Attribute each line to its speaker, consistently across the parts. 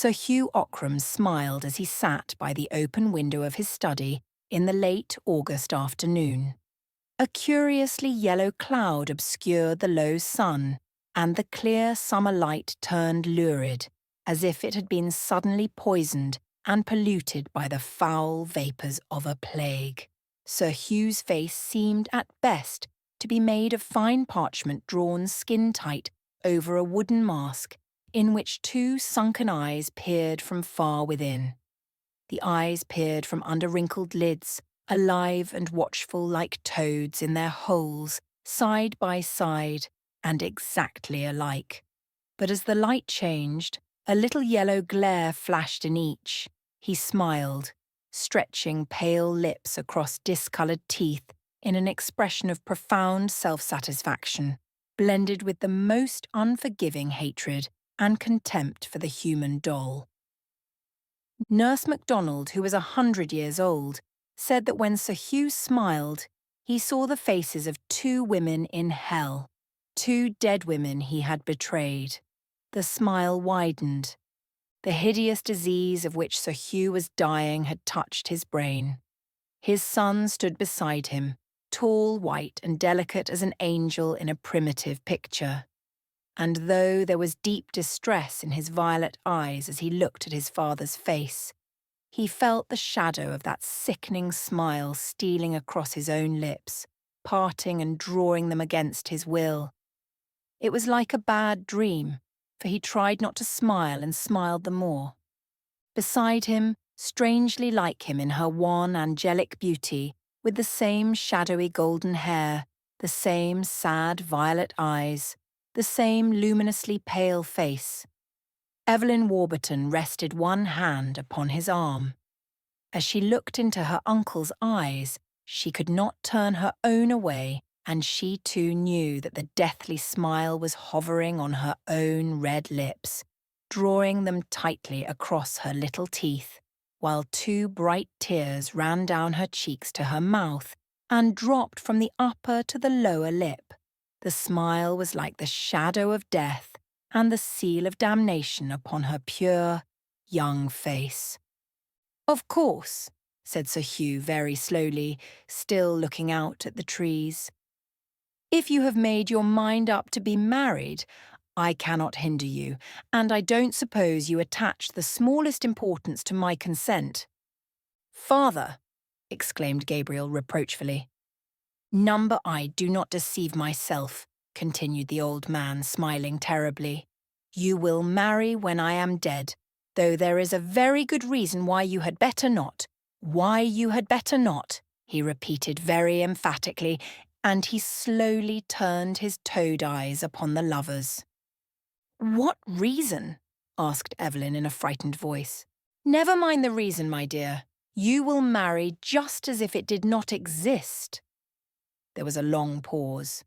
Speaker 1: Sir Hugh Ockram smiled as he sat by the open window of his study in the late August afternoon. A curiously yellow cloud obscured the low sun, and the clear summer light turned lurid, as if it had been suddenly poisoned and polluted by the foul vapours of a plague. Sir Hugh's face seemed at best to be made of fine parchment drawn skin-tight over a wooden mask in which two sunken eyes peered from far within. The eyes peered from under wrinkled lids, alive and watchful like toads in their holes, side by side, and exactly alike. But as the light changed, a little yellow glare flashed in each. He smiled, stretching pale lips across discoloured teeth in an expression of profound self-satisfaction, blended with the most unforgiving hatred and contempt for the human doll. Nurse MacDonald, who was 100 years old, said that when Sir Hugh smiled, he saw the faces of two women in hell, two dead women he had betrayed. The smile widened. The hideous disease of which Sir Hugh was dying had touched his brain. His son stood beside him, tall, white, and delicate as an angel in a primitive picture. And though there was deep distress in his violet eyes as he looked at his father's face, he felt the shadow of that sickening smile stealing across his own lips, parting and drawing them against his will. It was like a bad dream, for he tried not to smile and smiled the more. Beside him, strangely like him in her wan, angelic beauty, with the same shadowy golden hair, the same sad violet eyes, the same luminously pale face, Evelyn Warburton rested one hand upon his arm. As she looked into her uncle's eyes, she could not turn her own away, and she too knew that the deathly smile was hovering on her own red lips, drawing them tightly across her little teeth, while two bright tears ran down her cheeks to her mouth and dropped from the upper to the lower lip. The smile was like the shadow of death and the seal of damnation upon her pure, young face. "Of course," said Sir Hugh very slowly, still looking out at the trees. "If you have made your mind up to be married, I cannot hinder you, and I don't suppose you attach the smallest importance to my consent." "Father!" exclaimed Gabriel reproachfully. "Number, I do not deceive myself," continued the old man, smiling terribly. "You will marry when I am dead, though there is a very good reason why you had better not. Why you had better not," he repeated very emphatically, and he slowly turned his toad eyes upon the lovers. "What reason?" asked Evelyn in a frightened voice. "Never mind the reason, my dear. You will marry just as if it did not exist." There was a long pause.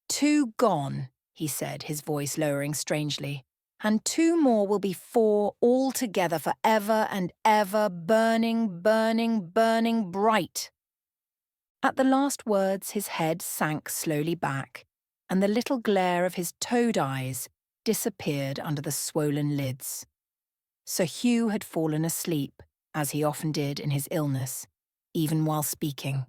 Speaker 1: "Two gone," he said, his voice lowering strangely, "and two more will be four altogether for ever and ever, burning, burning, burning bright." At the last words his head sank slowly back, and the little glare of his toad eyes disappeared under the swollen lids. Sir Hugh had fallen asleep, as he often did in his illness, even while speaking.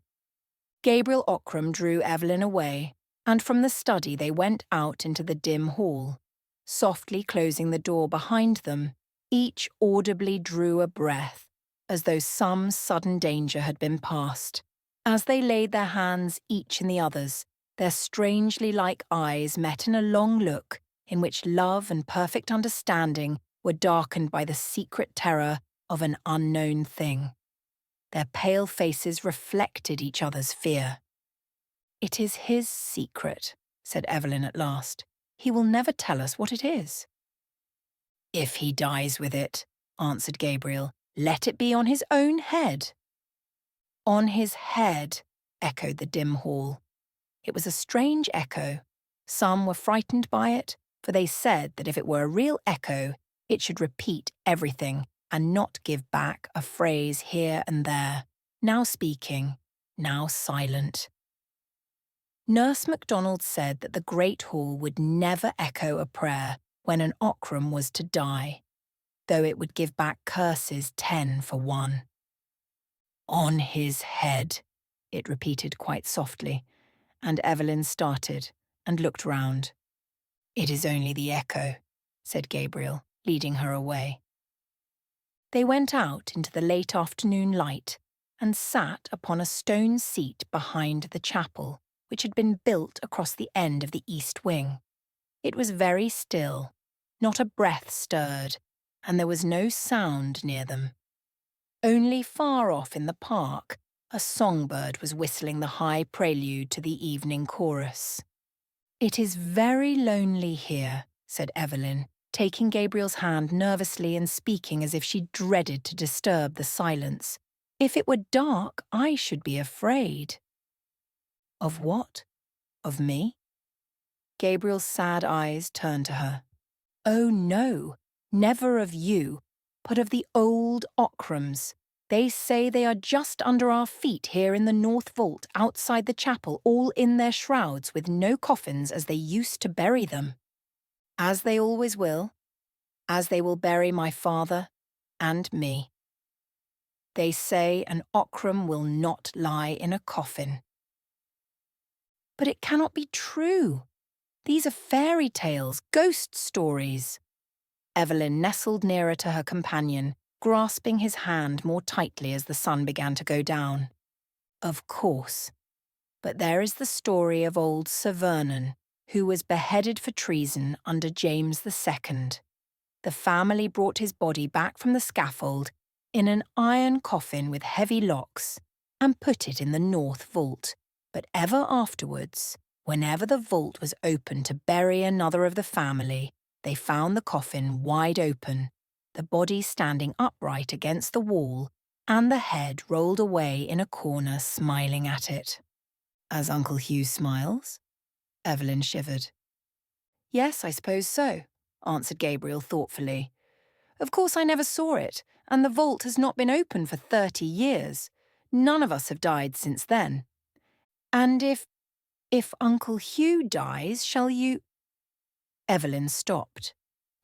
Speaker 1: Gabriel Ockram drew Evelyn away, and from the study they went out into the dim hall. Softly closing the door behind them, each audibly drew a breath, as though some sudden danger had been passed. As they laid their hands each in the other's, their strangely like eyes met in a long look in which love and perfect understanding were darkened by the secret terror of an unknown thing. Their pale faces reflected each other's fear. "It is his secret," said Evelyn at last. "He will never tell us what it is." "If he dies with it," answered Gabriel, "let it be on his own head." "On his head," echoed the dim hall. It was a strange echo. Some were frightened by it, for they said that if it were a real echo, it should repeat everything and not give back a phrase here and there, now speaking, now silent. Nurse MacDonald said that the great hall would never echo a prayer when an Ockram was to die. though it would give back curses 10 for 1. On his head, it repeated quite softly, and Evelyn started and looked round. It is only the echo, said Gabriel, leading her away. They went out into the late afternoon light and sat upon a stone seat behind the chapel, which had been built across the end of the east wing. It was very still, not a breath stirred, and there was no sound near them. Only far off in the park, a songbird was whistling the high prelude to the evening chorus. It is very lonely here, said Evelyn, taking Gabriel's hand nervously and speaking as if she dreaded to disturb the silence. If it were dark, I should be afraid. Of what? Of me? Gabriel's sad eyes turned to her. Oh no, never of you, but of the old Ockrams. They say they are just under our feet here in the north vault outside the chapel, all in their shrouds with no coffins as they used to bury them. As they always will, as they will bury my father and me. They say an Ockram will not lie in a coffin. But it cannot be true. These are fairy tales, ghost stories. Evelyn nestled nearer to her companion, grasping his hand more tightly as the sun began to go down. Of course. But there is the story of old Sir Vernon, who was beheaded for treason under James II. The family brought his body back from the scaffold in an iron coffin with heavy locks and put it in the north vault. But ever afterwards, whenever the vault was opened to bury another of the family, they found the coffin wide open, the body standing upright against the wall, and the head rolled away in a corner smiling at it. As Uncle Hugh smiles? Evelyn shivered. Yes, I suppose so, answered Gabriel thoughtfully. Of course I never saw it, and the vault has not been open for 30 years. None of us have died since then. And if Uncle Hugh dies, shall you— Evelyn stopped.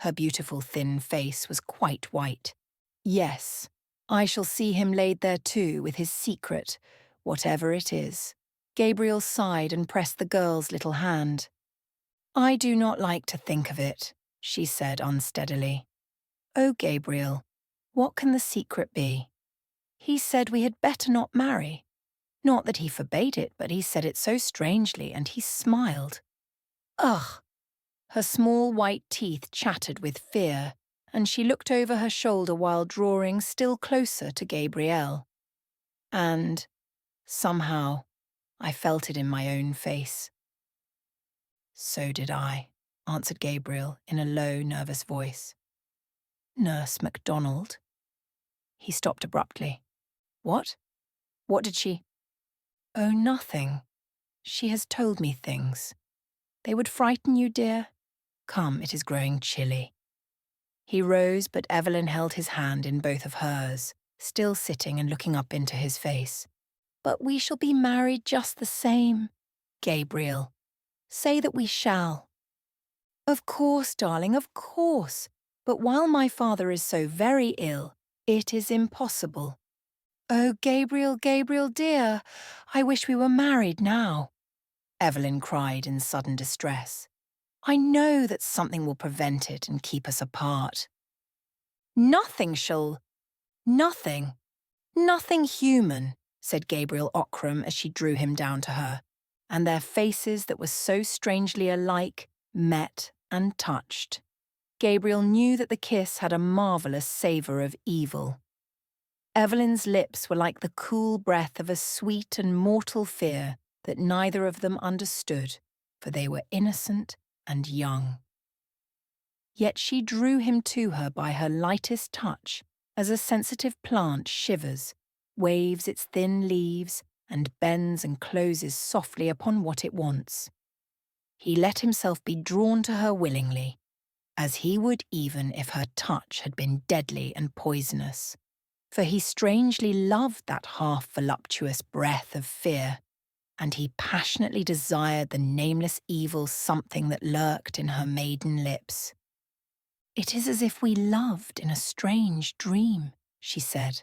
Speaker 1: Her beautiful thin face was quite white. Yes, I shall see him laid there too with his secret, whatever it is. Gabriel sighed and pressed the girl's little hand. I do not like to think of it, she said unsteadily. Oh, Gabriel, what can the secret be? He said we had better not marry. Not that he forbade it, but he said it so strangely, and he smiled. Ugh! Her small white teeth chattered with fear, and she looked over her shoulder while drawing still closer to Gabriel. And, somehow, I felt it in my own face. So did I, answered Gabriel in a low, nervous voice. Nurse MacDonald? He stopped abruptly. What? What did she— Oh, nothing. She has told me things. They would frighten you, dear? Come, it is growing chilly. He rose, but Evelyn held his hand in both of hers, still sitting and looking up into his face. But we shall be married just the same. Gabriel, say that we shall. Of course, darling, of course. But while my father is so very ill, it is impossible. Oh, Gabriel, Gabriel, dear, I wish we were married now, Evelyn cried in sudden distress. I know that something will prevent it and keep us apart. Nothing shall— Nothing human, said Gabriel Ockram as she drew him down to her, and their faces that were so strangely alike met and touched. Gabriel knew that the kiss had a marvellous savour of evil. Evelyn's lips were like the cool breath of a sweet and mortal fear that neither of them understood, for they were innocent and young. Yet she drew him to her by her lightest touch, as a sensitive plant shivers, waves its thin leaves, and bends and closes softly upon what it wants. He let himself be drawn to her willingly, as he would even if her touch had been deadly and poisonous. For he strangely loved that half-voluptuous breath of fear, and he passionately desired the nameless evil something that lurked in her maiden lips. "It is as if we loved in a strange dream," she said.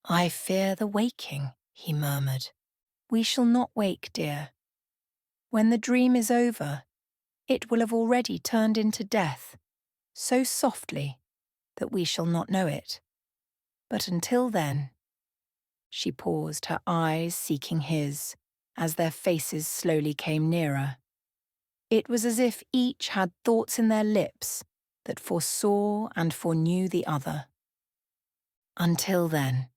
Speaker 1: "I fear the waking," he murmured. "We shall not wake, dear. When the dream is over, it will have already turned into death, so softly that we shall not know it. But until then—" She paused, her eyes seeking his, as their faces slowly came nearer. It was as if each had thoughts in their lips that foresaw and foreknew the other. "Until then,"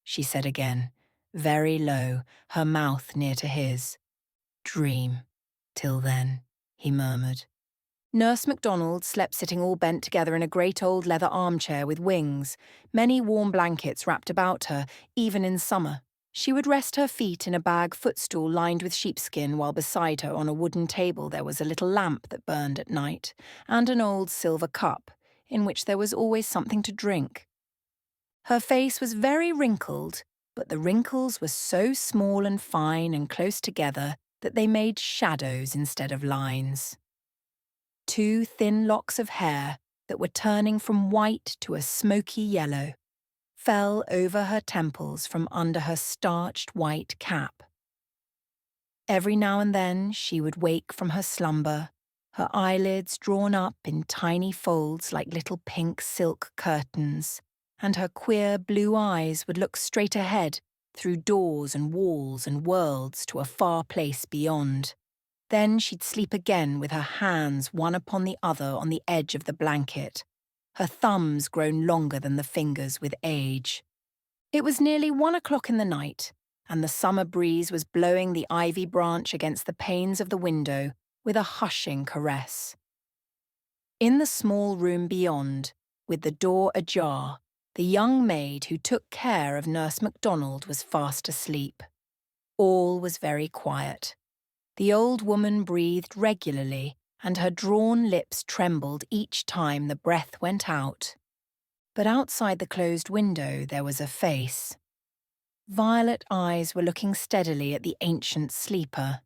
Speaker 1: she said again, very low, her mouth near to his. "Dream, till then," he murmured. Nurse MacDonald slept sitting all bent together in a great old leather armchair with wings, many warm blankets wrapped about her, even in summer. She would rest her feet in a bag footstool lined with sheepskin, while beside her on a wooden table there was a little lamp that burned at night, and an old silver cup, in which there was always something to drink. Her face was very wrinkled, but the wrinkles were so small and fine and close together that they made shadows instead of lines. 2 thin locks of hair that were turning from white to a smoky yellow fell over her temples from under her starched white cap. Every now and then she would wake from her slumber, her eyelids drawn up in tiny folds like little pink silk curtains, and her queer blue eyes would look straight ahead through doors and walls and worlds to a far place beyond. Then she'd sleep again with her hands one upon the other on the edge of the blanket, her thumbs grown longer than the fingers with age. It was nearly 1 o'clock in the night, and the summer breeze was blowing the ivy branch against the panes of the window with a hushing caress. In the small room beyond, with the door ajar, the young maid who took care of Nurse MacDonald was fast asleep. All was very quiet. The old woman breathed regularly, and her drawn lips trembled each time the breath went out. But outside the closed window there was a face. Violet eyes were looking steadily at the ancient sleeper,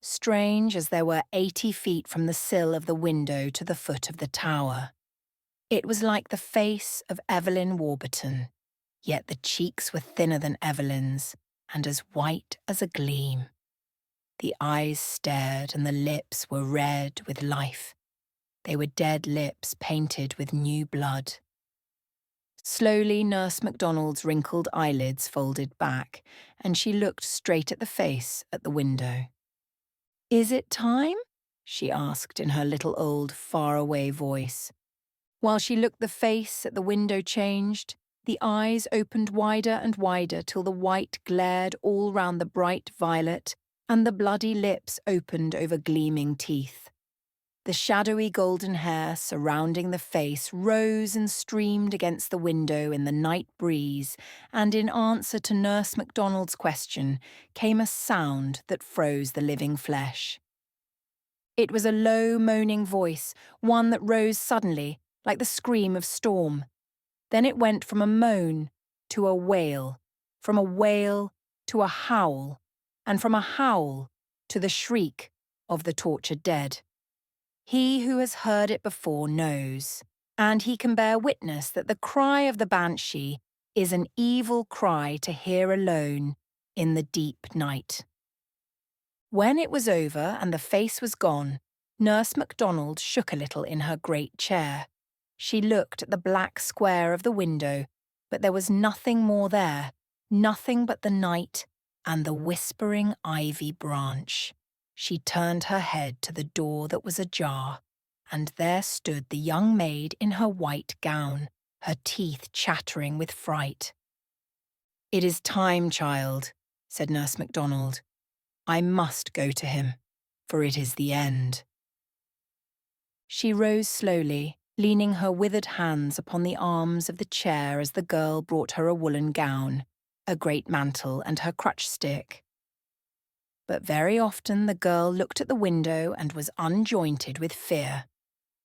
Speaker 1: strange as there were 80 feet from the sill of the window to the foot of the tower. It was like the face of Evelyn Warburton, yet the cheeks were thinner than Evelyn's and as white as a gleam. The eyes stared and the lips were red with life. They were dead lips painted with new blood. Slowly Nurse MacDonald's wrinkled eyelids folded back, and she looked straight at the face at the window. "Is it time?" she asked in her little old far-away voice. While she looked, the face at the window changed. The eyes opened wider and wider till the white glared all round the bright violet, and the bloody lips opened over gleaming teeth. The shadowy golden hair surrounding the face rose and streamed against the window in the night breeze, and in answer to Nurse MacDonald's question came a sound that froze the living flesh. It was a low, moaning voice, one that rose suddenly, like the scream of storm. Then it went from a moan to a wail, from a wail to a howl, and from a howl to the shriek of the tortured dead. He who has heard it before knows, and he can bear witness that the cry of the banshee is an evil cry to hear alone in the deep night. When it was over and the face was gone, Nurse MacDonald shook a little in her great chair. She looked at the black square of the window, but there was nothing more there, nothing but the night and the whispering ivy branch. She turned her head to the door that was ajar, and there stood the young maid in her white gown, her teeth chattering with fright. "It is time, child," said Nurse MacDonald. "I must go to him, for it is the end." She rose slowly, leaning her withered hands upon the arms of the chair as the girl brought her a woolen gown, a great mantle and her crutch stick. But very often the girl looked at the window and was unjointed with fear.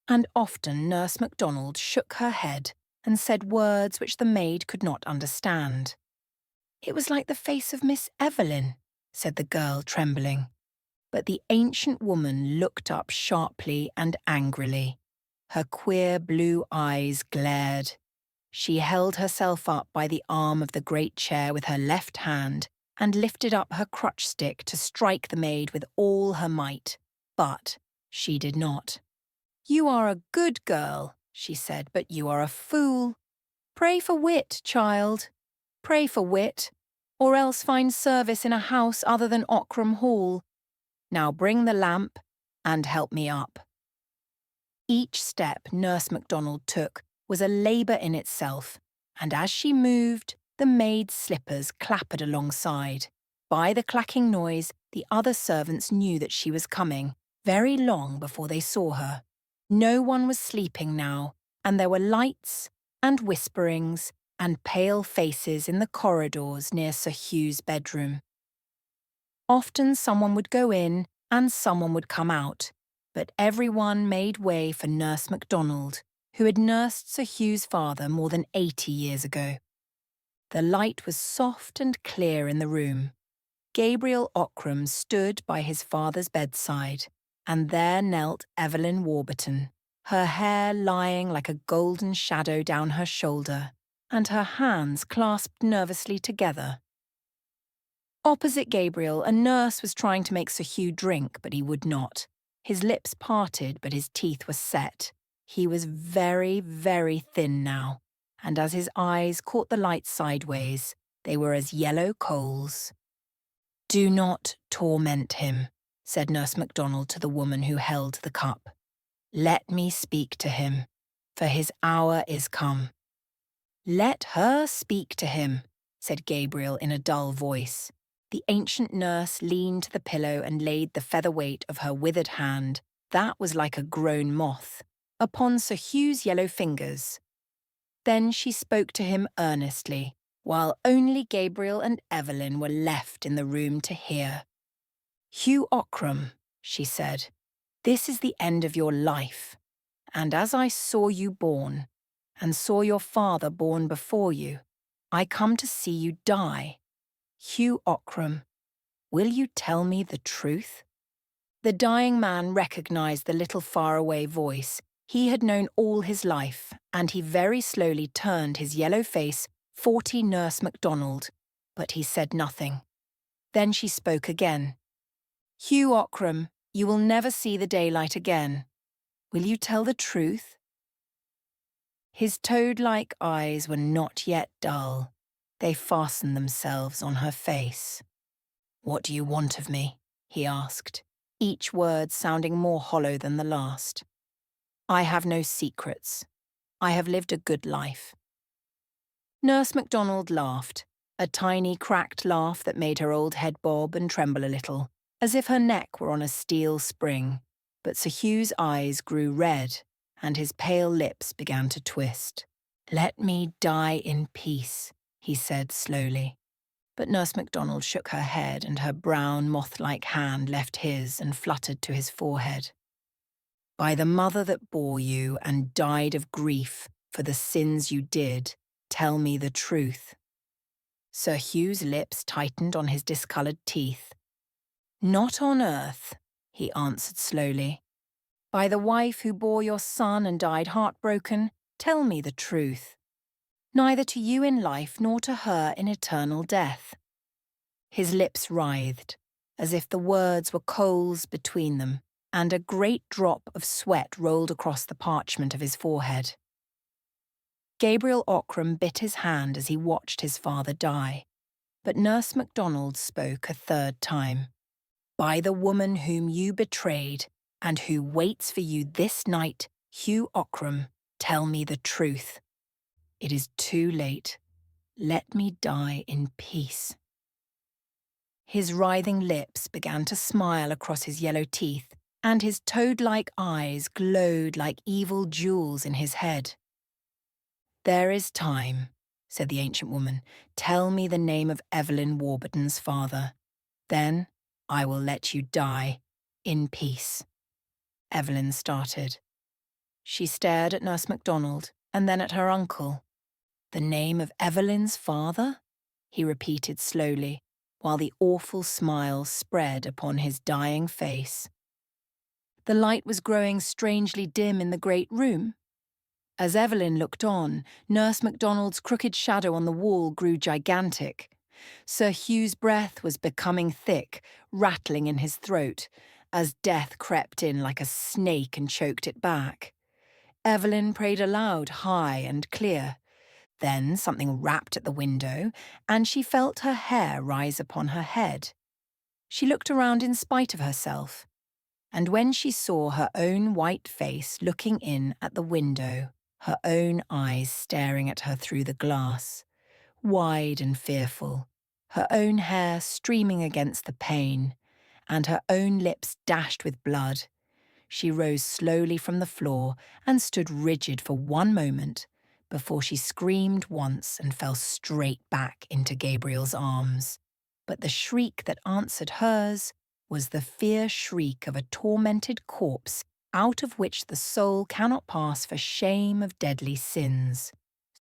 Speaker 1: And often Nurse MacDonald shook her head and said words which the maid could not understand. "It was like the face of Miss Evelyn," said the girl, trembling. But the ancient woman looked up sharply and angrily. Her queer blue eyes glared. She held herself up by the arm of the great chair with her left hand and lifted up her crutch stick to strike the maid with all her might. But she did not. "You are a good girl," she said, "but you are a fool. Pray for wit, child. Pray for wit, or else find service in a house other than Ockram Hall. Now bring the lamp and help me up." Each step Nurse MacDonald took was a labour in itself, and as she moved, the maid's slippers clappered alongside. By the clacking noise, the other servants knew that she was coming, very long before they saw her. No one was sleeping now, and there were lights and whisperings and pale faces in the corridors near Sir Hugh's bedroom. Often someone would go in and someone would come out, but everyone made way for Nurse MacDonald, who had nursed Sir Hugh's father more than 80 years ago. The light was soft and clear in the room. Gabriel Ockram stood by his father's bedside, and there knelt Evelyn Warburton, her hair lying like a golden shadow down her shoulder, and her hands clasped nervously together. Opposite Gabriel, a nurse was trying to make Sir Hugh drink, but he would not. His lips parted, but his teeth were set. He was very, very thin now, and as his eyes caught the light sideways, they were as yellow coals. "Do not torment him," said Nurse MacDonald to the woman who held the cup. "Let me speak to him, for his hour is come." "Let her speak to him," said Gabriel in a dull voice. The ancient nurse leaned to the pillow and laid the featherweight of her withered hand, that was like a grown moth, upon Sir Hugh's yellow fingers. Then she spoke to him earnestly, while only Gabriel and Evelyn were left in the room to hear. "Hugh Ockram," she said, "this is the end of your life, and as I saw you born, and saw your father born before you, I come to see you die. Hugh Ockram, will you tell me the truth?" The dying man recognised the little faraway voice. He had known all his life, and he very slowly turned his yellow face 40 Nurse MacDonald, but he said nothing. Then she spoke again. "Hugh Ockram, you will never see the daylight again. Will you tell the truth?" His toad-like eyes were not yet dull. They fastened themselves on her face. "What do you want of me?" he asked, each word sounding more hollow than the last. "I have no secrets. I have lived a good life." Nurse MacDonald laughed, a tiny cracked laugh that made her old head bob and tremble a little, as if her neck were on a steel spring. But Sir Hugh's eyes grew red, and his pale lips began to twist. "Let me die in peace," he said slowly. But Nurse MacDonald shook her head, and her brown, moth-like hand left his and fluttered to his forehead. "By the mother that bore you and died of grief for the sins you did, tell me the truth." Sir Hugh's lips tightened on his discoloured teeth. "Not on earth," he answered slowly. "By the wife who bore your son and died heartbroken, tell me the truth. Neither to you in life nor to her in eternal death." His lips writhed, as if the words were coals between them, and a great drop of sweat rolled across the parchment of his forehead. Gabriel Ockram bit his hand as he watched his father die, but Nurse MacDonald spoke a third time. "By the woman whom you betrayed, and who waits for you this night, Hugh Ockram, tell me the truth. It is too late. Let me die in peace." His writhing lips began to smile across his yellow teeth, and his toad-like eyes glowed like evil jewels in his head. "There is time," said the ancient woman. "Tell me the name of Evelyn Warburton's father. Then I will let you die in peace." Evelyn started. She stared at Nurse MacDonald and then at her uncle. "The name of Evelyn's father?" he repeated slowly, while the awful smile spread upon his dying face. The light was growing strangely dim in the great room. As Evelyn looked on, Nurse MacDonald's crooked shadow on the wall grew gigantic. Sir Hugh's breath was becoming thick, rattling in his throat, as death crept in like a snake and choked it back. Evelyn prayed aloud, high and clear. Then something rapped at the window, and she felt her hair rise upon her head. She looked around in spite of herself, and when she saw her own white face looking in at the window, her own eyes staring at her through the glass, wide and fearful, her own hair streaming against the pane, and her own lips dashed with blood, she rose slowly from the floor and stood rigid for one moment before she screamed once and fell straight back into Gabriel's arms. But the shriek that answered hers was the fierce shriek of a tormented corpse out of which the soul cannot pass for shame of deadly sins.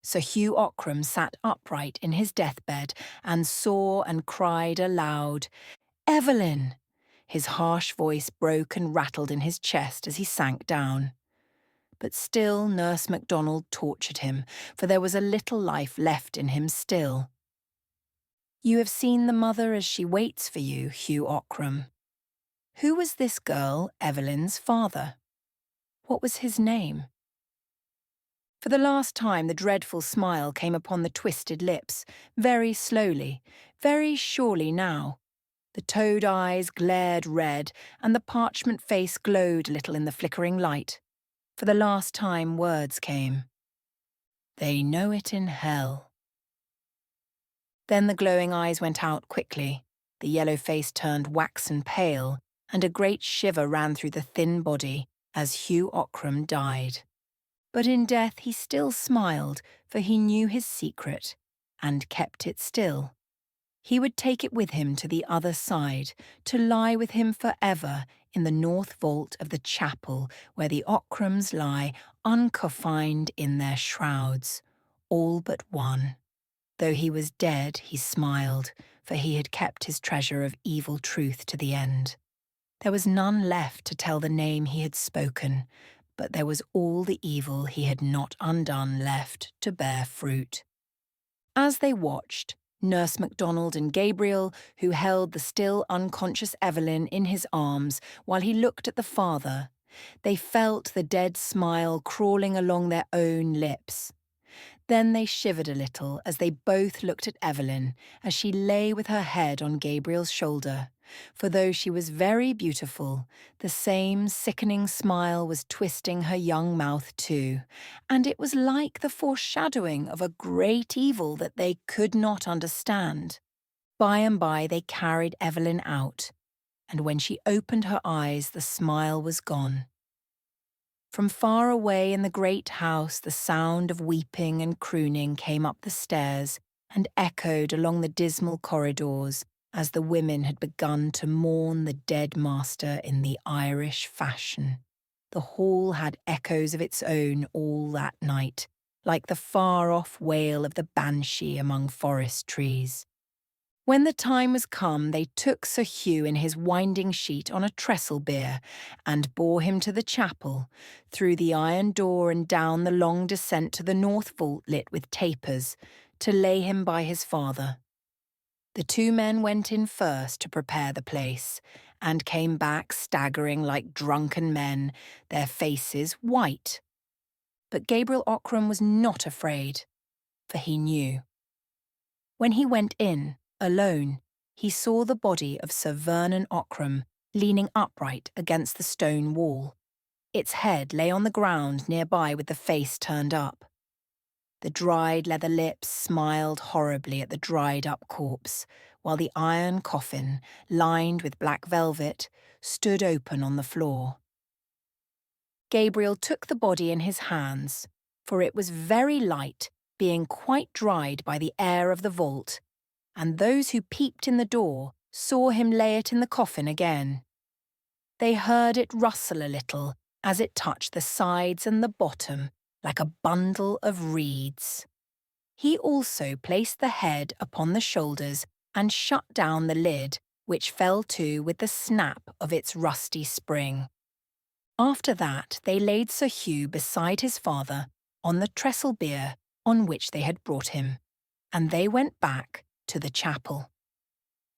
Speaker 1: Sir Hugh Ockram sat upright in his deathbed and saw and cried aloud, "Evelyn!" His harsh voice broke and rattled in his chest as he sank down. But still Nurse MacDonald tortured him, for there was a little life left in him still. "You have seen the mother as she waits for you, Hugh Ockram. Who was this girl, Evelyn's father? What was his name?" For the last time the dreadful smile came upon the twisted lips, very slowly, very surely now. The toad eyes glared red, and the parchment face glowed a little in the flickering light. For the last time words came. "They know it in hell." Then the glowing eyes went out quickly, the yellow face turned waxen pale, and a great shiver ran through the thin body as Hugh Ockram died. But in death he still smiled, for he knew his secret, and kept it still. He would take it with him to the other side, to lie with him forever in the north vault of the chapel where the Ockrams lie uncoffined in their shrouds, all but one. Though he was dead, he smiled, for he had kept his treasure of evil truth to the end. There was none left to tell the name he had spoken, but there was all the evil he had not undone left to bear fruit. As they watched, Nurse MacDonald and Gabriel, who held the still unconscious Evelyn in his arms while he looked at the father, they felt the dead smile crawling along their own lips. Then they shivered a little as they both looked at Evelyn as she lay with her head on Gabriel's shoulder, for though she was very beautiful, the same sickening smile was twisting her young mouth too, and it was like the foreshadowing of a great evil that they could not understand. By and by they carried Evelyn out, and when she opened her eyes the smile was gone. From far away in the great house the sound of weeping and crooning came up the stairs and echoed along the dismal corridors as the women had begun to mourn the dead master in the Irish fashion. The hall had echoes of its own all that night, like the far-off wail of the banshee among forest trees. When the time was come, they took Sir Hugh in his winding sheet on a trestle bier and bore him to the chapel, through the iron door and down the long descent to the north vault lit with tapers, to lay him by his father. The two men went in first to prepare the place, and came back staggering like drunken men, their faces white. But Gabriel Ockram was not afraid, for he knew. When he went in, alone, he saw the body of Sir Vernon Ockram leaning upright against the stone wall. Its head lay on the ground nearby with the face turned up. The dried leather lips smiled horribly at the dried-up corpse, while the iron coffin, lined with black velvet, stood open on the floor. Gabriel took the body in his hands, for it was very light, being quite dried by the air of the vault, and those who peeped in the door saw him lay it in the coffin again. They heard it rustle a little as it touched the sides and the bottom like a bundle of reeds. He also placed the head upon the shoulders and shut down the lid, which fell to with the snap of its rusty spring. After that, they laid Sir Hugh beside his father on the trestle bier on which they had brought him, and they went back to the chapel.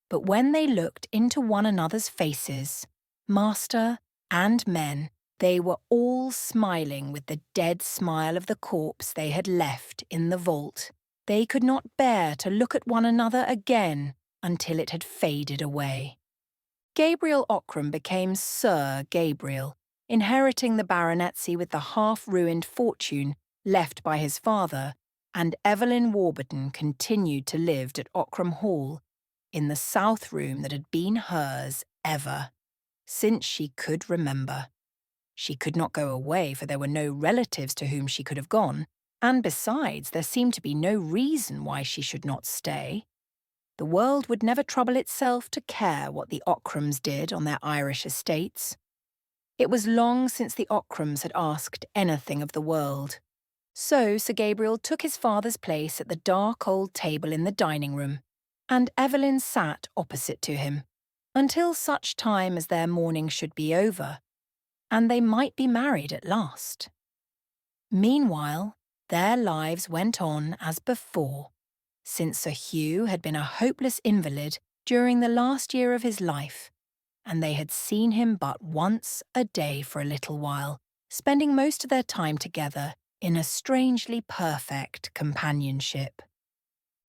Speaker 1: But when they looked into one another's faces, master and men, they were all smiling with the dead smile of the corpse they had left in the vault. They could not bear to look at one another again until it had faded away. Gabriel Ockram became Sir Gabriel, inheriting the baronetcy with the half-ruined fortune left by his father, and Evelyn Warburton continued to live at Ockram Hall, in the south room that had been hers ever, since she could remember. She could not go away, for there were no relatives to whom she could have gone, and besides, there seemed to be no reason why she should not stay. The world would never trouble itself to care what the Ockrams did on their Irish estates. It was long since the Ockrams had asked anything of the world. So Sir Gabriel took his father's place at the dark old table in the dining room, and Evelyn sat opposite to him, until such time as their mourning should be over, and they might be married at last. Meanwhile, their lives went on as before, since Sir Hugh had been a hopeless invalid during the last year of his life, and they had seen him but once a day for a little while, spending most of their time together in a strangely perfect companionship.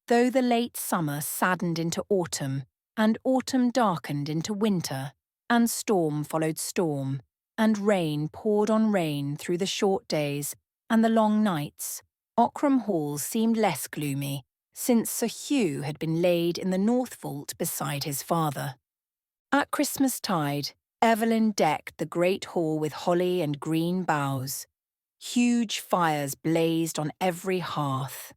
Speaker 1: Though the late summer saddened into autumn, and autumn darkened into winter, and storm followed storm, and rain poured on rain through the short days and the long nights, Ockram Hall seemed less gloomy, since Sir Hugh had been laid in the north vault beside his father. At Christmas-tide, Evelyn decked the great hall with holly and green boughs. Huge fires blazed on every hearth.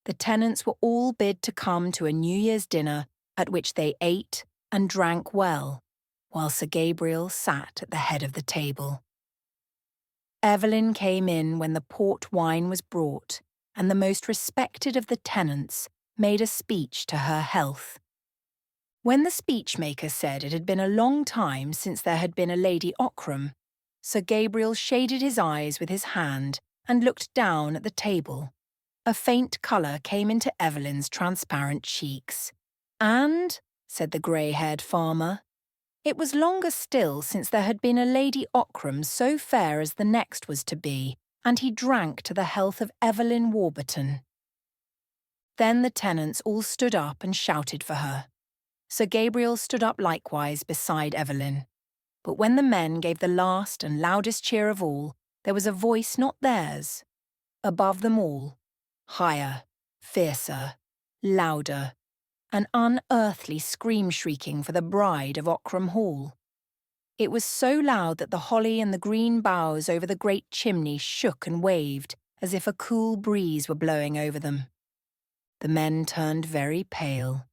Speaker 1: The tenants were all bid to come to a New Year's dinner at which they ate and drank well, while Sir Gabriel sat at the head of the table. Evelyn came in when the port wine was brought, and the most respected of the tenants made a speech to her health. When the speechmaker said it had been a long time since there had been a Lady Ockram, Sir Gabriel shaded his eyes with his hand and looked down at the table. A faint colour came into Evelyn's transparent cheeks. "And," said the grey-haired farmer, "it was longer still since there had been a Lady Ockram so fair as the next was to be, and he drank to the health of Evelyn Warburton." Then the tenants all stood up and shouted for her. Sir Gabriel stood up likewise beside Evelyn. But when the men gave the last and loudest cheer of all, there was a voice not theirs. Above them all, higher, fiercer, louder, an unearthly scream-shrieking for the bride of Ockram Hall. It was so loud that the holly and the green boughs over the great chimney shook and waved as if a cool breeze were blowing over them. The men turned very pale.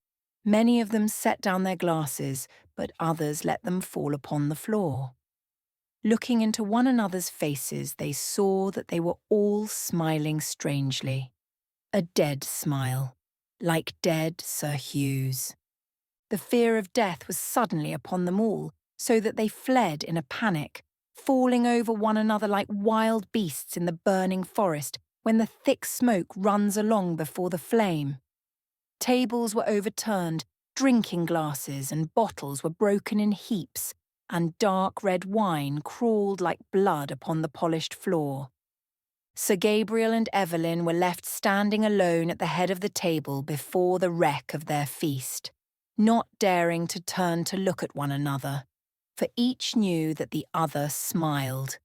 Speaker 1: Many of them set down their glasses, but others let them fall upon the floor. Looking into one another's faces, they saw that they were all smiling strangely. A dead smile, like dead Sir Hugh's. The fear of death was suddenly upon them all, so that they fled in a panic, falling over one another like wild beasts in the burning forest when the thick smoke runs along before the flame. Tables were overturned, drinking glasses and bottles were broken in heaps, and dark red wine crawled like blood upon the polished floor. Sir Gabriel and Evelyn were left standing alone at the head of the table before the wreck of their feast, not daring to turn to look at one another, for each knew that the other smiled.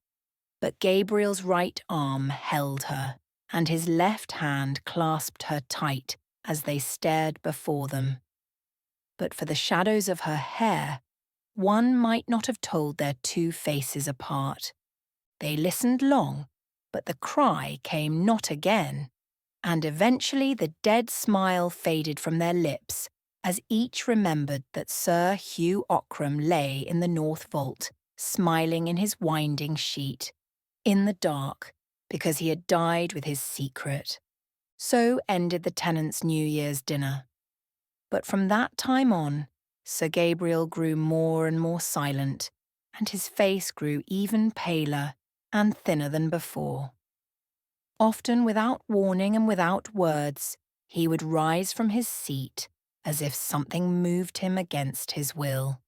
Speaker 1: But Gabriel's right arm held her, and his left hand clasped her tight as they stared before them. But for the shadows of her hair, one might not have told their two faces apart. They listened long, but the cry came not again, and eventually the dead smile faded from their lips as each remembered that Sir Hugh Ockram lay in the north vault, smiling in his winding sheet, in the dark, because he had died with his secret. So ended the tenants' New Year's dinner. But from that time on, Sir Gabriel grew more and more silent, and his face grew even paler and thinner than before. Often without warning and without words, he would rise from his seat as if something moved him against his will.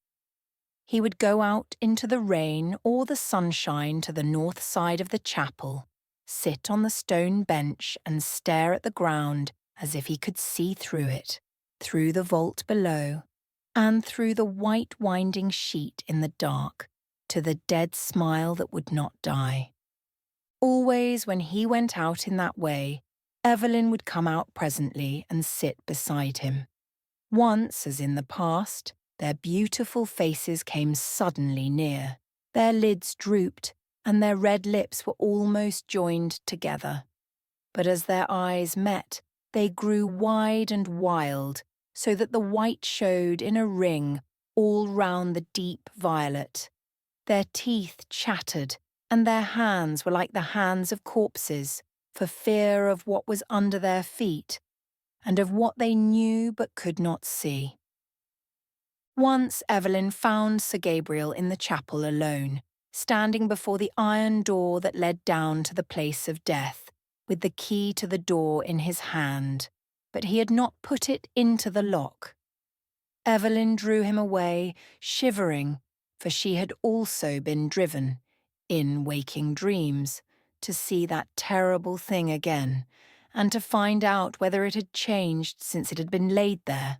Speaker 1: He would go out into the rain or the sunshine to the north side of the chapel, sit on the stone bench and stare at the ground as if he could see through it, through the vault below, and through the white winding sheet in the dark, to the dead smile that would not die. Always when he went out in that way, Evelyn would come out presently and sit beside him. Once, as in the past, their beautiful faces came suddenly near. Their lids drooped, and their red lips were almost joined together. But as their eyes met, they grew wide and wild, so that the white showed in a ring all round the deep violet. Their teeth chattered, and their hands were like the hands of corpses, for fear of what was under their feet, and of what they knew but could not see. Once Evelyn found Sir Gabriel in the chapel alone, standing before the iron door that led down to the place of death, with the key to the door in his hand, but he had not put it into the lock. Evelyn drew him away, shivering, for she had also been driven, in waking dreams, to see that terrible thing again, and to find out whether it had changed since it had been laid there.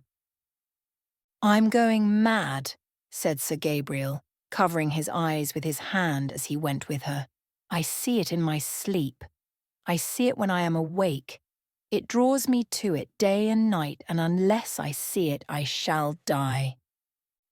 Speaker 1: "I'm going mad," said Sir Gabriel, covering his eyes with his hand as he went with her. "I see it in my sleep. I see it when I am awake. It draws me to it day and night, and unless I see it, I shall die."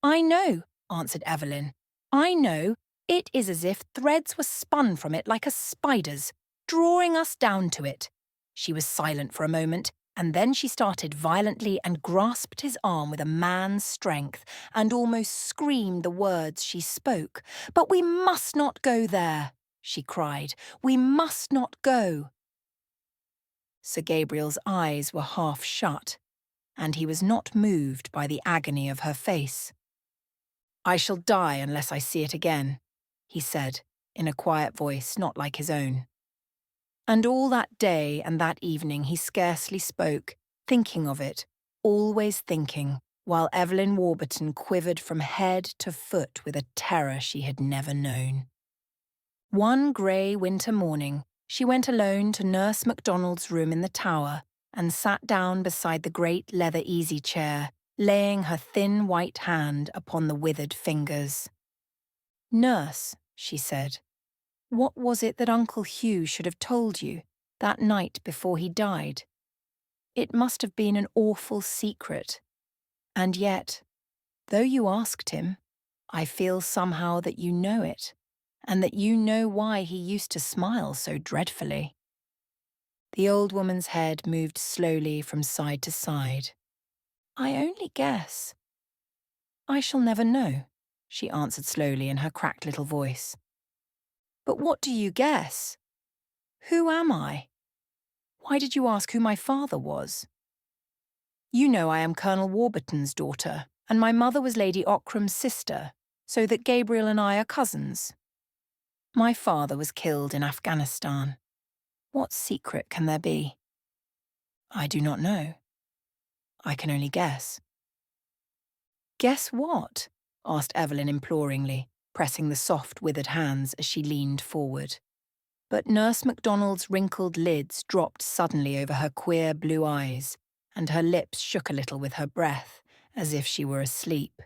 Speaker 1: "I know," answered Evelyn. "I know. It is as if threads were spun from it like a spider's, drawing us down to it." She was silent for a moment, and then she started violently and grasped his arm with a man's strength and almost screamed the words she spoke. "But we must not go there," she cried. "We must not go." Sir Gabriel's eyes were half shut, and he was not moved by the agony of her face. "I shall die unless I see it again," he said, in a quiet voice not like his own. And all that day and that evening he scarcely spoke, thinking of it, always thinking, while Evelyn Warburton quivered from head to foot with a terror she had never known. One grey winter morning, she went alone to Nurse MacDonald's room in the tower and sat down beside the great leather easy-chair, laying her thin white hand upon the withered fingers. "Nurse," she said, "what was it that Uncle Hugh should have told you that night before he died? It must have been an awful secret. And yet, though you asked him, I feel somehow that you know it, and that you know why he used to smile so dreadfully." The old woman's head moved slowly from side to side. "I only guess." "I shall never know," she answered slowly in her cracked little voice. "But what do you guess? Who am I? Why did you ask who my father was?" "You know I am Colonel Warburton's daughter, and my mother was Lady Ockram's sister, so that Gabriel and I are cousins. My father was killed in Afghanistan. What secret can there be?" "I do not know. I can only guess." "Guess what?" asked Evelyn imploringly, pressing the soft, withered hands as she leaned forward. But Nurse MacDonald's wrinkled lids dropped suddenly over her queer blue eyes, and her lips shook a little with her breath, as if she were asleep.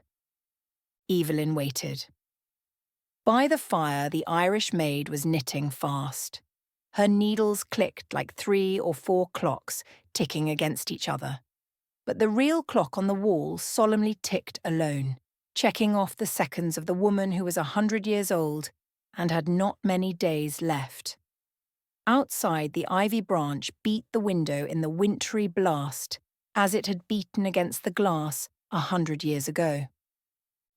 Speaker 1: Evelyn waited. By the fire, the Irish maid was knitting fast. Her needles clicked like 3 or 4 clocks ticking against each other. But the real clock on the wall solemnly ticked alone, checking off the seconds of the woman who was 100 years old and had not many days left. Outside, the ivy branch beat the window in the wintry blast, as it had beaten against the glass 100 years ago.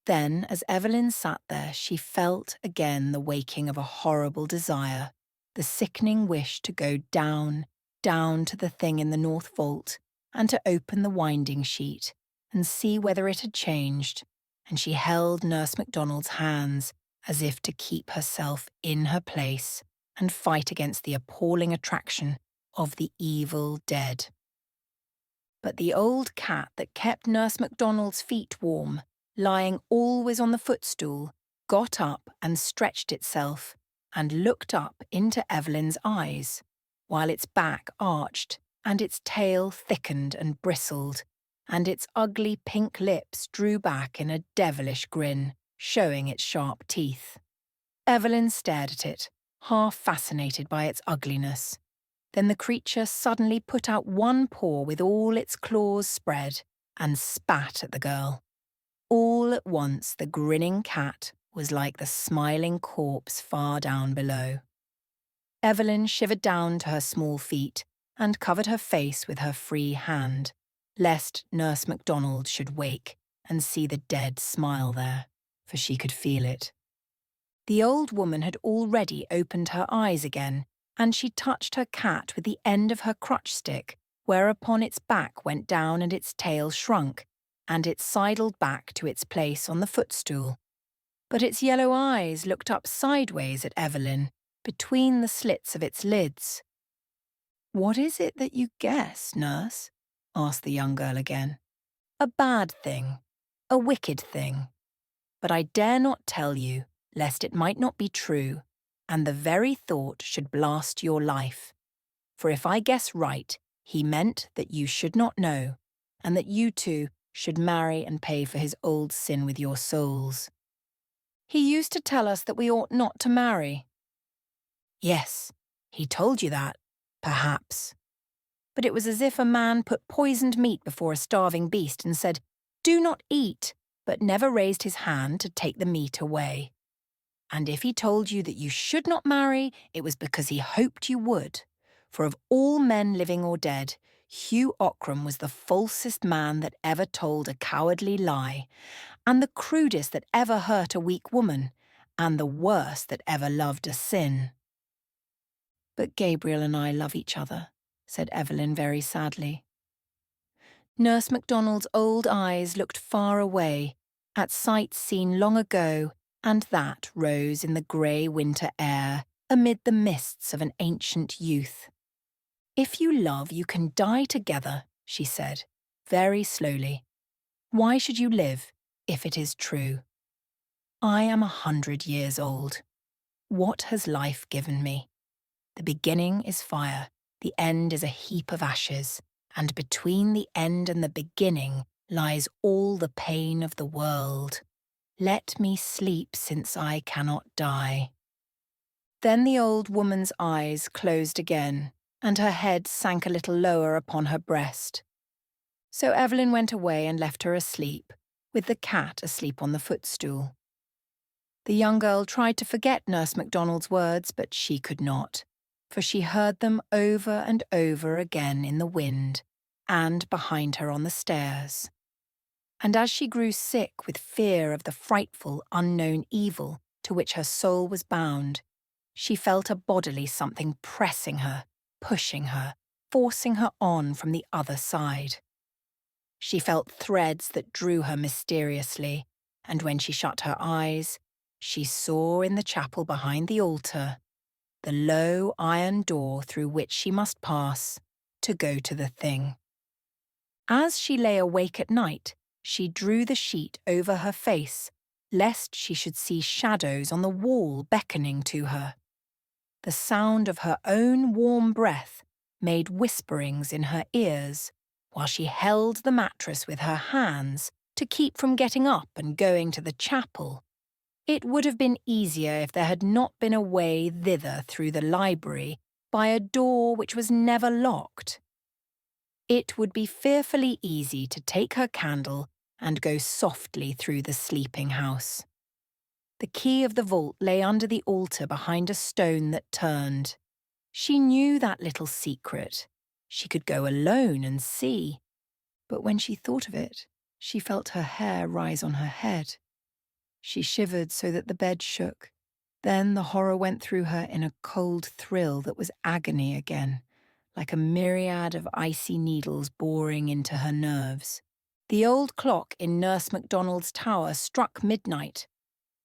Speaker 1: Then, as Evelyn sat there, she felt again the waking of a horrible desire, the sickening wish to go down, down to the thing in the north vault, and to open the winding sheet, and see whether it had changed, and she held Nurse MacDonald's hands, as if to keep herself in her place and fight against the appalling attraction of the evil dead. But the old cat that kept Nurse MacDonald's feet warm, lying always on the footstool, got up and stretched itself and looked up into Evelyn's eyes, while its back arched and its tail thickened and bristled, and its ugly pink lips drew back in a devilish grin, showing its sharp teeth. Evelyn stared at it, half fascinated by its ugliness. Then the creature suddenly put out one paw with all its claws spread and spat at the girl. All at once the grinning cat was like the smiling corpse far down below. Evelyn shivered down to her small feet and covered her face with her free hand, lest Nurse MacDonald should wake and see the dead smile there, for she could feel it. The old woman had already opened her eyes again, and she touched her cat with the end of her crutch stick, whereupon its back went down and its tail shrunk, and it sidled back to its place on the footstool. But its yellow eyes looked up sideways at Evelyn, between the slits of its lids. "What is it that you guess, nurse?" asked the young girl again. "A bad thing, a wicked thing. But I dare not tell you, lest it might not be true, and the very thought should blast your life. For if I guess right, he meant that you should not know, and that you two should marry and pay for his old sin with your souls. He used to tell us that we ought not to marry." "Yes, he told you that, perhaps. But it was as if a man put poisoned meat before a starving beast and said, 'Do not eat,' but never raised his hand to take the meat away. And if he told you that you should not marry, it was because he hoped you would. For of all men living or dead, Hugh Ockram was the falsest man that ever told a cowardly lie, and the crudest that ever hurt a weak woman, and the worst that ever loved a sin." "But Gabriel and I love each other," said Evelyn very sadly. Nurse MacDonald's old eyes looked far away, at sights seen long ago, and that rose in the grey winter air amid the mists of an ancient youth. "If you love, you can die together," she said, very slowly. "Why should you live, if it is true? I am 100 years old. What has life given me? The beginning is fire, the end is a heap of ashes, and between the end and the beginning lies all the pain of the world. Let me sleep, since I cannot die." Then the old woman's eyes closed again, and her head sank a little lower upon her breast. So Evelyn went away and left her asleep, with the cat asleep on the footstool. The young girl tried to forget Nurse MacDonald's words, but she could not, for she heard them over and over again in the wind, and behind her on the stairs. And as she grew sick with fear of the frightful, unknown evil to which her soul was bound, she felt a bodily something pressing her, pushing her, forcing her on from the other side. She felt threads that drew her mysteriously, and when she shut her eyes, she saw in the chapel behind the altar the low iron door through which she must pass to go to the thing. As she lay awake at night, she drew the sheet over her face, lest she should see shadows on the wall beckoning to her. The sound of her own warm breath made whisperings in her ears, while she held the mattress with her hands to keep from getting up and going to the chapel. It would have been easier if there had not been a way thither through the library by a door which was never locked. It would be fearfully easy to take her candle and go softly through the sleeping house. The key of the vault lay under the altar behind a stone that turned. She knew that little secret. She could go alone and see. But when she thought of it, she felt her hair rise on her head. She shivered so that the bed shook. Then the horror went through her in a cold thrill that was agony again, like a myriad of icy needles boring into her nerves. The old clock in Nurse MacDonald's tower struck midnight.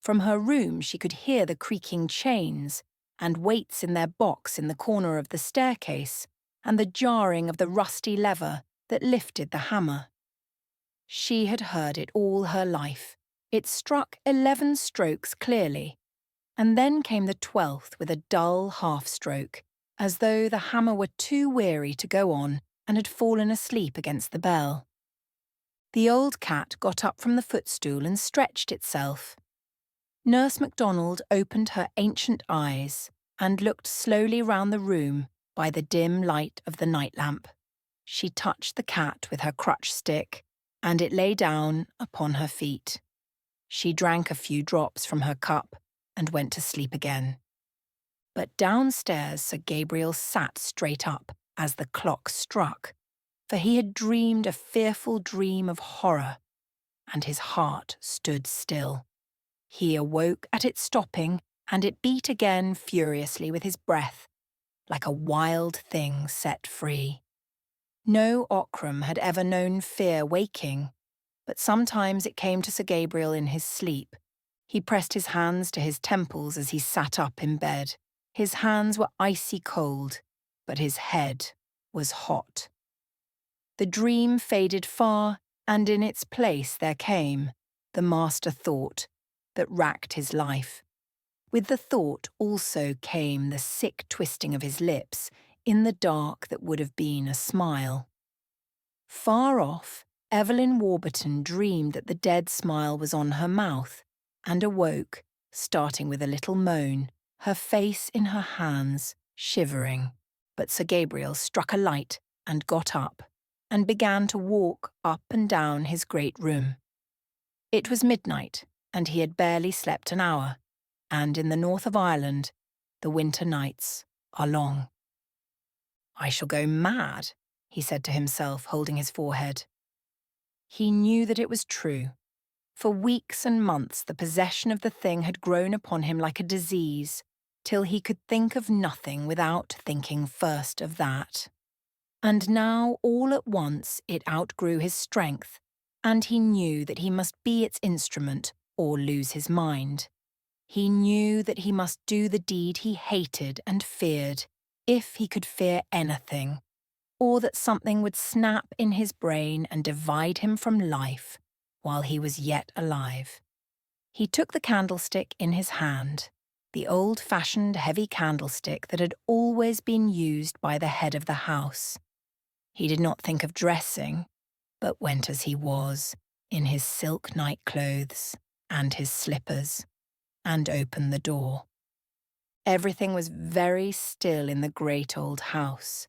Speaker 1: From her room she could hear the creaking chains and weights in their box in the corner of the staircase and the jarring of the rusty lever that lifted the hammer. She had heard it all her life. It struck 11 strokes clearly, and then came the 12th with a dull half-stroke, as though the hammer were too weary to go on and had fallen asleep against the bell. The old cat got up from the footstool and stretched itself. Nurse MacDonald opened her ancient eyes and looked slowly round the room by the dim light of the night lamp. She touched the cat with her crutch stick, and it lay down upon her feet. She drank a few drops from her cup and went to sleep again. But downstairs Sir Gabriel sat straight up as the clock struck, for he had dreamed a fearful dream of horror, and his heart stood still. He awoke at its stopping, and it beat again furiously with his breath, like a wild thing set free. No Ockram had ever known fear waking, but sometimes it came to Sir Gabriel in his sleep. He pressed his hands to his temples as he sat up in bed. His hands were icy cold, but his head was hot. The dream faded far, and in its place there came the master thought that racked his life. With the thought also came the sick twisting of his lips in the dark that would have been a smile. Far off, Evelyn Warburton dreamed that the dead smile was on her mouth, and awoke, starting with a little moan, her face in her hands, shivering. But Sir Gabriel struck a light and got up, and began to walk up and down his great room. It was midnight, and he had barely slept an hour, and in the north of Ireland, the winter nights are long. "I shall go mad," he said to himself, holding his forehead. He knew that it was true. For weeks and months the possession of the thing had grown upon him like a disease, till he could think of nothing without thinking first of that. And now, all at once, it outgrew his strength, and he knew that he must be its instrument or lose his mind. He knew that he must do the deed he hated and feared, if he could fear anything, or that something would snap in his brain and divide him from life while he was yet alive. He took the candlestick in his hand, the old-fashioned heavy candlestick that had always been used by the head of the house. He did not think of dressing, but went as he was, in his silk nightclothes and his slippers, and opened the door. Everything was very still in the great old house.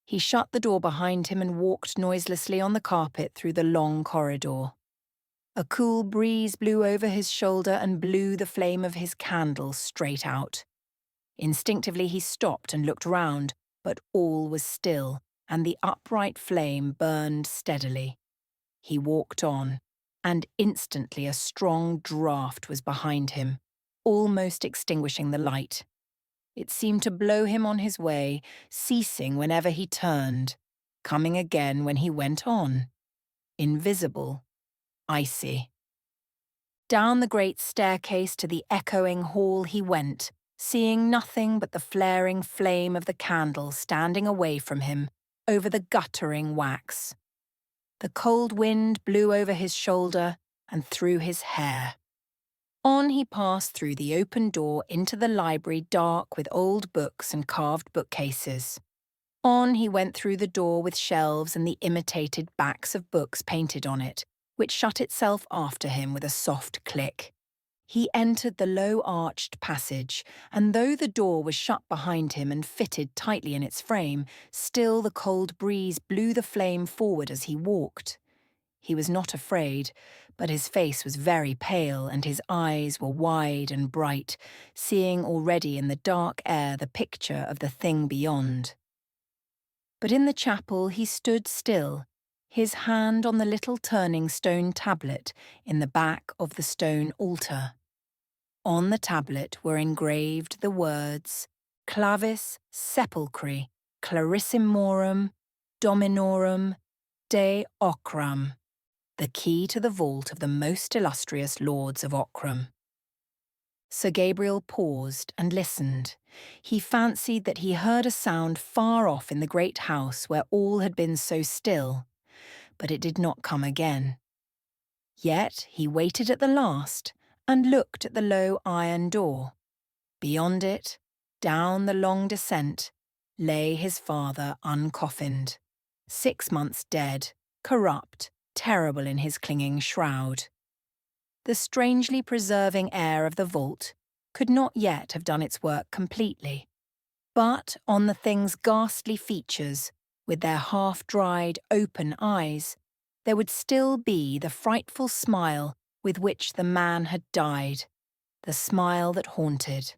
Speaker 1: He shut the door behind him and walked noiselessly on the carpet through the long corridor. A cool breeze blew over his shoulder and blew the flame of his candle straight out. Instinctively he stopped and looked round, but all was still, and the upright flame burned steadily. He walked on, and instantly a strong draught was behind him, almost extinguishing the light. It seemed to blow him on his way, ceasing whenever he turned, coming again when he went on. Invisible, icy. Down the great staircase to the echoing hall he went, seeing nothing but the flaring flame of the candle standing away from him over the guttering wax. The cold wind blew over his shoulder and through his hair. On he passed through the open door into the library dark with old books and carved bookcases. On he went through the door with shelves and the imitated backs of books painted on it, which shut itself after him with a soft click. He entered the low-arched passage, and though the door was shut behind him and fitted tightly in its frame, still the cold breeze blew the flame forward as he walked. He was not afraid, but his face was very pale and his eyes were wide and bright, seeing already in the dark air the picture of the thing beyond. But in the chapel he stood still, his hand on the little turning stone tablet in the back of the stone altar. On the tablet were engraved the words Clavis Sepulchri Clarissimorum Dominorum de Ockram, the key to the vault of the most illustrious lords of Ockram. Sir Gabriel paused and listened. He fancied that he heard a sound far off in the great house where all had been so still, but it did not come again. Yet he waited at the last and looked at the low iron door. Beyond it, down the long descent, lay his father uncoffined, 6 months dead, corrupt, terrible in his clinging shroud. The strangely preserving air of the vault could not yet have done its work completely, but on the thing's ghastly features, with their half-dried, open eyes, there would still be the frightful smile with which the man had died, the smile that haunted.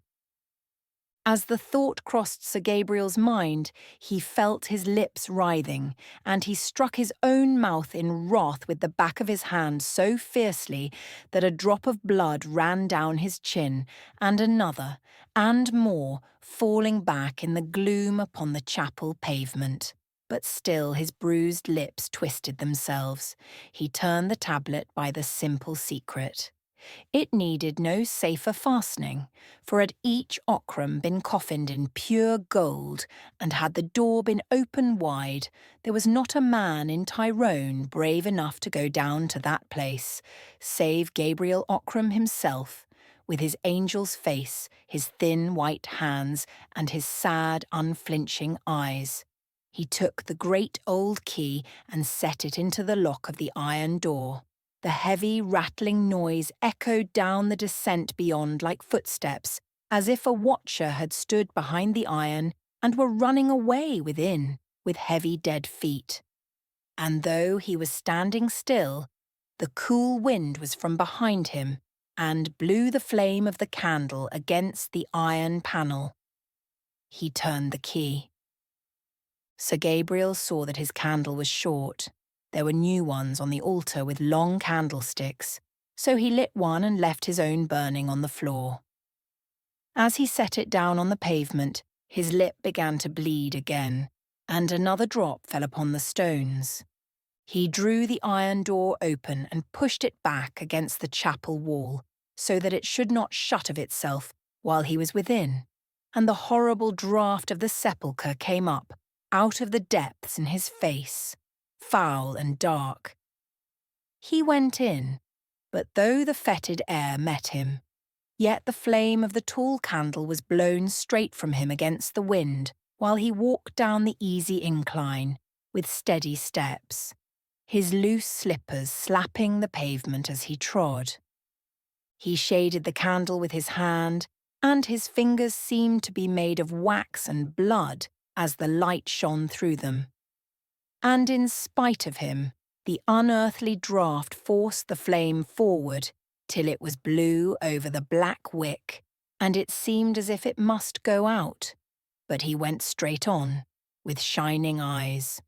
Speaker 1: As the thought crossed Sir Gabriel's mind, he felt his lips writhing, and he struck his own mouth in wrath with the back of his hand so fiercely that a drop of blood ran down his chin, and another, and more, falling back in the gloom upon the chapel pavement. But still his bruised lips twisted themselves. He turned the tablet by the simple secret. It needed no safer fastening, for had each Ockram been coffined in pure gold, and had the door been open wide, there was not a man in Tyrone brave enough to go down to that place, save Gabriel Ockram himself, with his angel's face, his thin white hands, and his sad, unflinching eyes. He took the great old key and set it into the lock of the iron door. The heavy, rattling noise echoed down the descent beyond like footsteps, as if a watcher had stood behind the iron and were running away within, with heavy dead feet. And though he was standing still, the cool wind was from behind him and blew the flame of the candle against the iron panel. He turned the key. Sir Gabriel saw that his candle was short. There were new ones on the altar with long candlesticks, so he lit one and left his own burning on the floor. As he set it down on the pavement, his lip began to bleed again, and another drop fell upon the stones. He drew the iron door open and pushed it back against the chapel wall, so that it should not shut of itself while he was within, and the horrible draught of the sepulchre came up, out of the depths in his face, foul and dark. He went in, but though the fetid air met him, yet the flame of the tall candle was blown straight from him against the wind while he walked down the easy incline with steady steps, his loose slippers slapping the pavement as he trod. He shaded the candle with his hand, and his fingers seemed to be made of wax and blood as the light shone through them. And in spite of him, the unearthly draught forced the flame forward till it was blue over the black wick, and it seemed as if it must go out. But he went straight on, with shining eyes.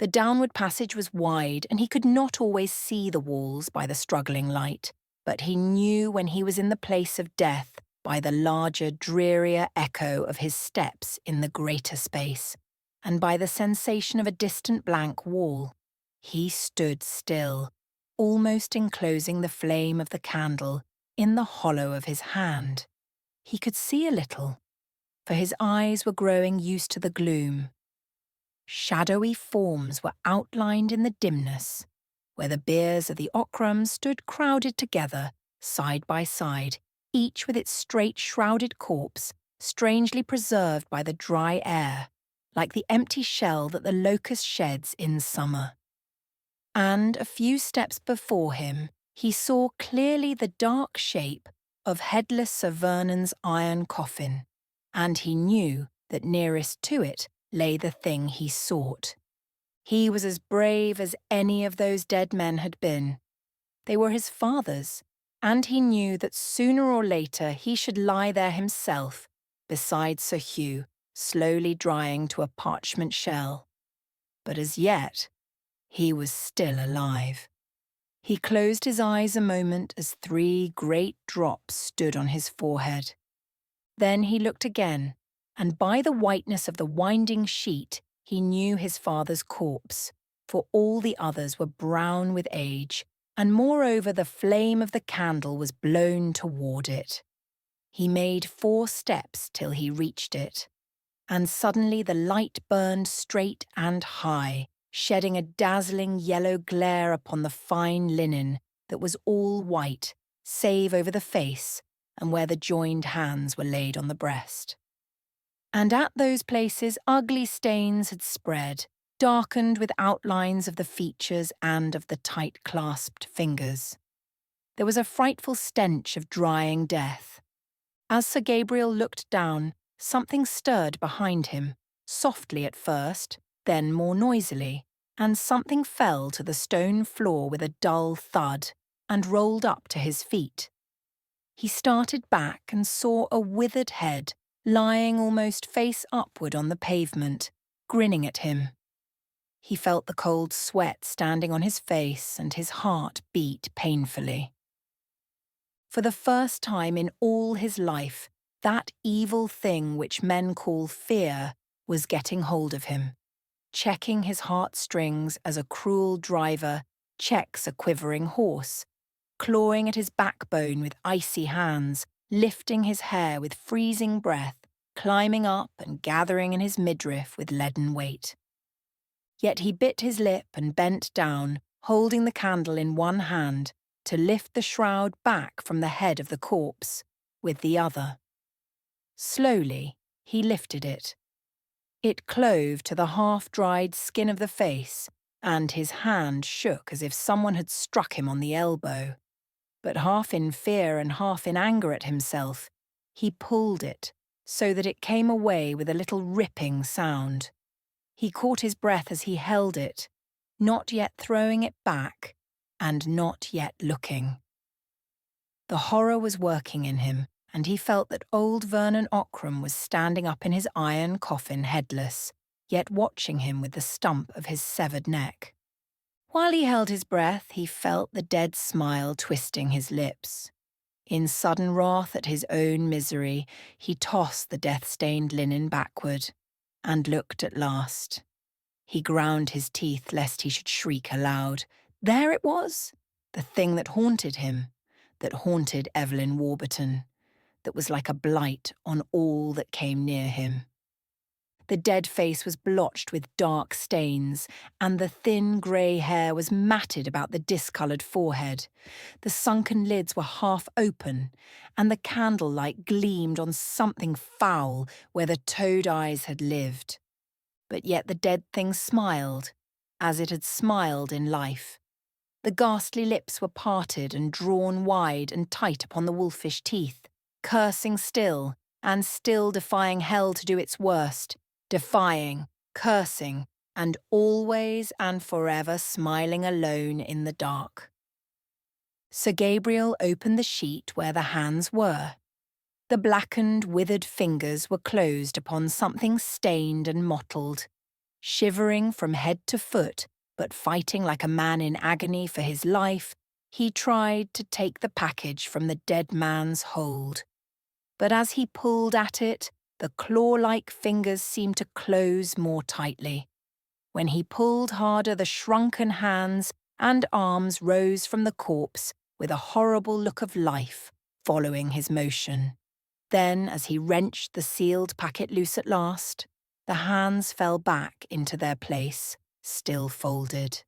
Speaker 1: The downward passage was wide, and he could not always see the walls by the struggling light, but he knew when he was in the place of death by the larger, drearier echo of his steps in the greater space, and by the sensation of a distant blank wall. He stood still, almost enclosing the flame of the candle in the hollow of his hand. He could see a little, for his eyes were growing used to the gloom. Shadowy forms were outlined in the dimness, where the biers of the Ockrams stood crowded together, side by side, each with its straight shrouded corpse, strangely preserved by the dry air, like the empty shell that the locust sheds in summer. And a few steps before him, he saw clearly the dark shape of headless Sir Vernon's iron coffin, and he knew that nearest to it lay the thing he sought. He was as brave as any of those dead men had been. They were his father's, and he knew that sooner or later he should lie there himself, beside Sir Hugh, slowly drying to a parchment shell. But as yet, he was still alive. He closed his eyes a moment as 3 great drops stood on his forehead. Then he looked again, and by the whiteness of the winding sheet he knew his father's corpse, for all the others were brown with age, and moreover the flame of the candle was blown toward it. He made 4 steps till he reached it, and suddenly the light burned straight and high, shedding a dazzling yellow glare upon the fine linen that was all white, save over the face and where the joined hands were laid on the breast. And at those places ugly stains had spread, darkened with outlines of the features and of the tight-clasped fingers. There was a frightful stench of drying death. As Sir Gabriel looked down, something stirred behind him, softly at first, then more noisily, and something fell to the stone floor with a dull thud and rolled up to his feet. He started back and saw a withered head lying almost face upward on the pavement, grinning at him. He felt the cold sweat standing on his face and his heart beat painfully. For the first time in all his life, that evil thing which men call fear was getting hold of him, checking his heartstrings as a cruel driver checks a quivering horse, clawing at his backbone with icy hands, lifting his hair with freezing breath, climbing up and gathering in his midriff with leaden weight. Yet he bit his lip and bent down, holding the candle in one hand, to lift the shroud back from the head of the corpse with the other. Slowly, he lifted it. It clove to the half-dried skin of the face, and his hand shook as if someone had struck him on the elbow. But half in fear and half in anger at himself, he pulled it so that it came away with a little ripping sound. He caught his breath as he held it, not yet throwing it back, and not yet looking. The horror was working in him, and he felt that old Vernon Ockram was standing up in his iron coffin headless, yet watching him with the stump of his severed neck. While he held his breath, he felt the dead smile twisting his lips. In sudden wrath at his own misery, he tossed the death-stained linen backward, and looked at last. He ground his teeth lest he should shriek aloud. There it was, the thing that haunted him, that haunted Evelyn Warburton, that was like a blight on all that came near him. The dead face was blotched with dark stains, and the thin grey hair was matted about the discoloured forehead. The sunken lids were half open, and the candlelight gleamed on something foul where the toad eyes had lived. But yet the dead thing smiled, as it had smiled in life. The ghastly lips were parted and drawn wide and tight upon the wolfish teeth, cursing still, and still defying hell to do its worst, defying, cursing, and always and forever smiling alone in the dark. Sir Gabriel opened the sheet where the hands were. The blackened, withered fingers were closed upon something stained and mottled. Shivering from head to foot, but fighting like a man in agony for his life, he tried to take the package from the dead man's hold. But as he pulled at it, the claw-like fingers seemed to close more tightly. When he pulled harder, the shrunken hands and arms rose from the corpse with a horrible look of life following his motion. Then, as he wrenched the sealed packet loose at last, the hands fell back into their place, still folded.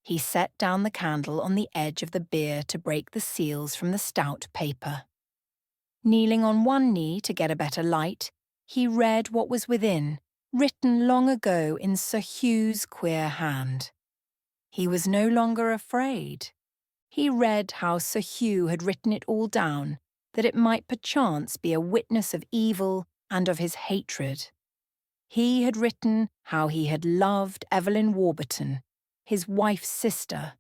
Speaker 1: He set down the candle on the edge of the bier to break the seals from the stout paper. Kneeling on one knee to get a better light, he read what was within, written long ago in Sir Hugh's queer hand. He was no longer afraid. He read how Sir Hugh had written it all down, that it might perchance be a witness of evil and of his hatred. He had written how he had loved Evelyn Warburton, his wife's sister,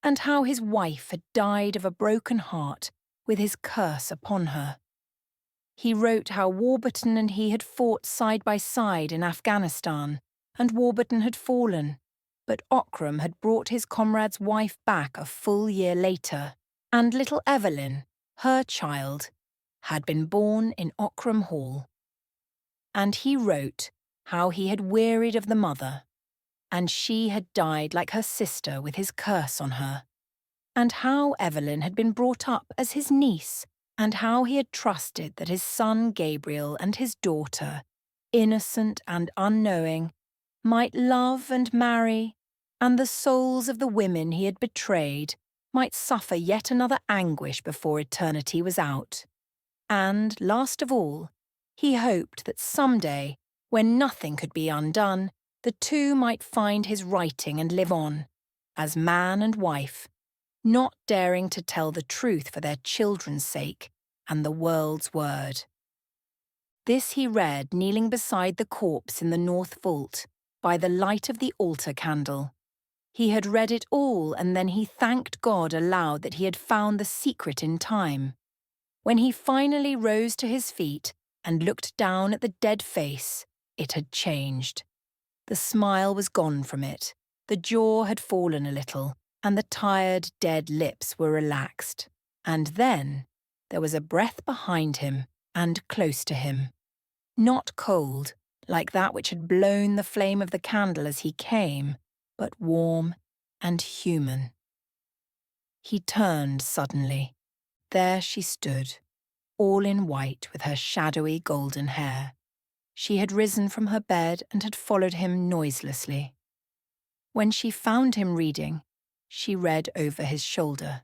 Speaker 1: and how his wife had died of a broken heart with his curse upon her. He wrote how Warburton and he had fought side by side in Afghanistan, and Warburton had fallen, but Ockram had brought his comrade's wife back a full year later, and little Evelyn, her child, had been born in Ockram Hall. And he wrote how he had wearied of the mother, and she had died like her sister with his curse on her, and how Evelyn had been brought up as his niece and how he had trusted that his son Gabriel and his daughter, innocent and unknowing, might love and marry, and the souls of the women he had betrayed might suffer yet another anguish before eternity was out. And, last of all, he hoped that someday, when nothing could be undone, the two might find his writing and live on, as man and wife, not daring to tell the truth for their children's sake and the world's word. This he read kneeling beside the corpse in the north vault, by the light of the altar candle. He had read it all, and then he thanked God aloud that he had found the secret in time. When he finally rose to his feet and looked down at the dead face, it had changed. The smile was gone from it, the jaw had fallen a little, and the tired, dead lips were relaxed. And then there was a breath behind him and close to him. Not cold, like that which had blown the flame of the candle as he came, but warm and human. He turned suddenly. There she stood, all in white with her shadowy golden hair. She had risen from her bed and had followed him noiselessly. When she found him reading, she read over his shoulder.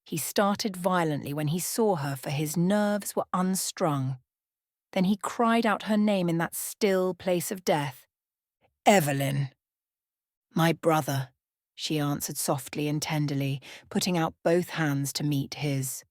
Speaker 1: He started violently when he saw her, for his nerves were unstrung. Then he cried out her name in that still place of death. "Evelyn!" "My brother," she answered softly and tenderly, putting out both hands to meet his.